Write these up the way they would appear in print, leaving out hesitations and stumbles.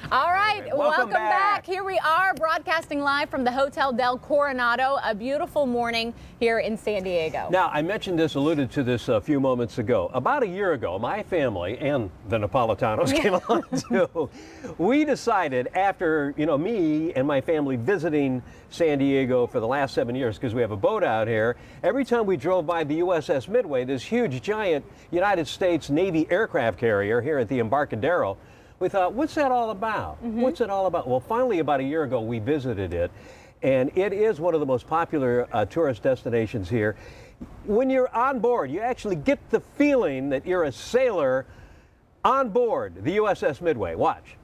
All right, welcome back. back. Here we are broadcasting live from the Hotel del Coronado, a beautiful morning here in San Diego. Now, I mentioned this, alluded to this a few moments ago. About a year ago, my family and the Napolitanos came along too. We decided after, me and my family visiting San Diego for the last 7 years, because we have a boat out here, every time we drove by the USS Midway, this huge, giant United States Navy aircraft carrier here at the Embarcadero, we thought, what's that all about? What's it all about? Well, finally, about a year ago, we visited it, and it is one of the most popular tourist destinations here. When you're on board, you actually get the feeling that you're a sailor on board the USS Midway. Watch.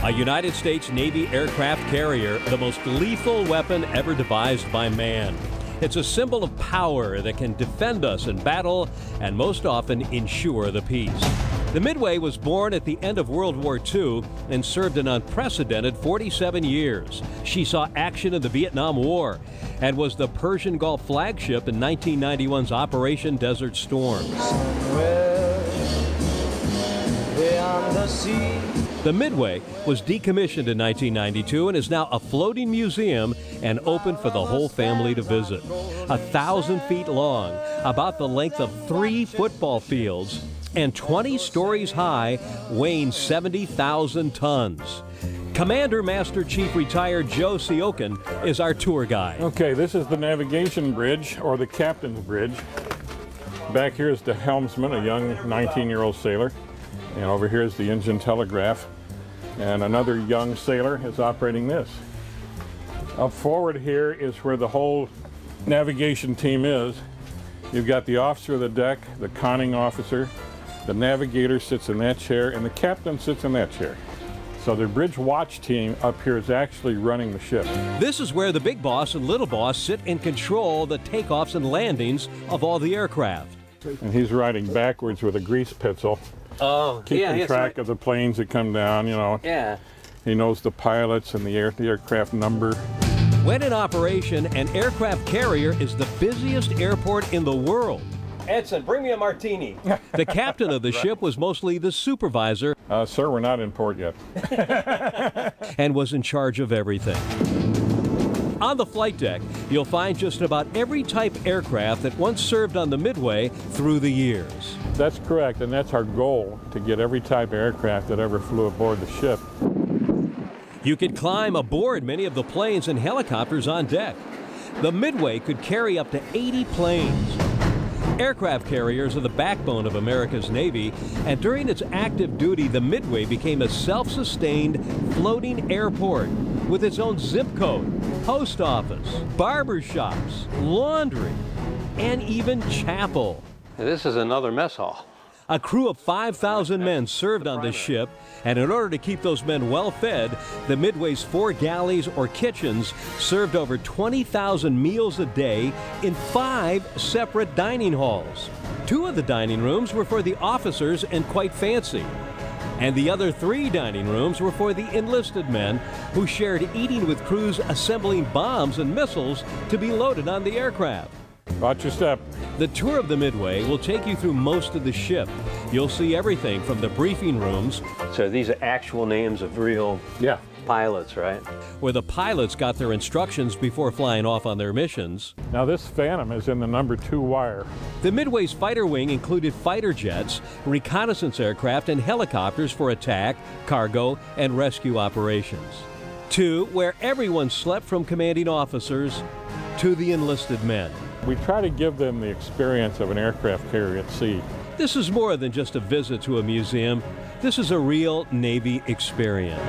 A United States Navy aircraft carrier, the most lethal weapon ever devised by man. It's a symbol of power that can defend us in battle and most often ensure the peace. The Midway was born at the end of World War II and served an unprecedented 47 years. She saw action in the Vietnam War and was the Persian Gulf flagship in 1991's Operation Desert Storm. Beyond the sea. The Midway was decommissioned in 1992 and is now a floating museum and open for the whole family to visit. 1,000 feet long, about the length of 3 football fields, and 20 stories high, weighing 70,000 tons. Commander Master Chief Retired Joe Siokin is our tour guide. Okay, this is the navigation bridge, or the captain's bridge. Back here is the helmsman, a young 19-year-old sailor. And over here is the engine telegraph. And another young sailor is operating this. Up forward here is where the whole navigation team is. You've got the officer of the deck, the conning officer, the navigator sits in that chair, and the captain sits in that chair. So the bridge watch team up here is actually running the ship. This is where the big boss and little boss sit and control the takeoffs and landings of all the aircraft. And he's riding backwards with a grease pencil. Keeping track of the planes that come down, Yeah. He knows the pilots and the aircraft number. When in operation, an aircraft carrier is the busiest airport in the world. Edson, bring me a martini. The captain of the ship was mostly the supervisor. Sir, we're not in port yet. And was in charge of everything. On the flight deck, you'll find just about every type aircraft that once served on the Midway through the years. That's correct, and that's our goal, to get every type of aircraft that ever flew aboard the ship. You could climb aboard many of the planes and helicopters on deck. The Midway could carry up to 80 planes. Aircraft carriers are the backbone of America's Navy, and during its active duty, the Midway became a self-sustained floating airport with its own zip code, post office, barber shops, laundry, and even chapel. This is another mess hall. A crew of 5,000 men served on this ship, and in order to keep those men well fed, the Midway's 4 galleys or kitchens served over 20,000 meals a day in 5 separate dining halls. 2 of the dining rooms were for the officers and quite fancy. And the other 3 dining rooms were for the enlisted men who shared eating with crews assembling bombs and missiles to be loaded on the aircraft. Watch your step. The tour of the Midway will take you through most of the ship. You'll see everything from the briefing rooms. So these are actual names of real pilots, right? Where the pilots got their instructions before flying off on their missions. Now this Phantom is in the number 2 wire. The Midway's fighter wing included fighter jets, reconnaissance aircraft, and helicopters for attack, cargo, and rescue operations. 2, where everyone slept from commanding officers to the enlisted men. We try to give them the experience of an aircraft carrier at sea. This is more than just a visit to a museum. This is a real Navy experience.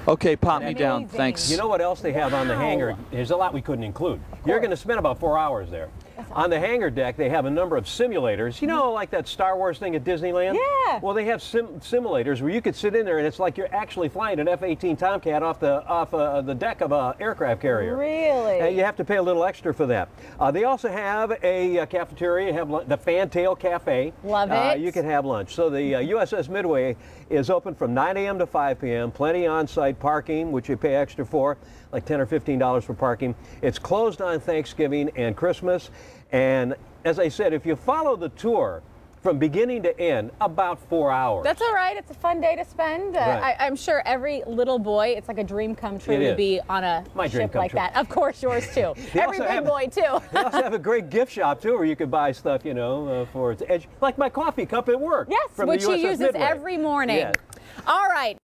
Okay, pop me down, thanks. You know what else they have on the hangar? There's a lot we couldn't include. You're going to spend about 4 hours there. On the hangar deck, they have a number of simulators. You know, like that Star Wars thing at Disneyland? Yeah. Well, they have simulators where you could sit in there and it's like you're actually flying an F-18 Tomcat off the deck of an aircraft carrier. Really? And you have to pay a little extra for that. They also have a cafeteria. You have the Fantail Cafe. Love it. You can have lunch. So the USS Midway is open from 9 a.m. to 5 p.m. Plenty on-site parking, which you pay extra for, like $10 or $15 for parking. It's closed on Thanksgiving and Christmas. And as I said, if you follow the tour from beginning to end, about 4 hours. That's all right. It's a fun day to spend. Right. I'm sure every little boy, it's like a dream come true to be on a ship like that. Of course, yours too. Every big boy too. They also have a great gift shop too, where you can buy stuff, you know, for its edge, like my coffee cup at work. Yes, from which the USS he uses Midway. every morning. Yes. All right.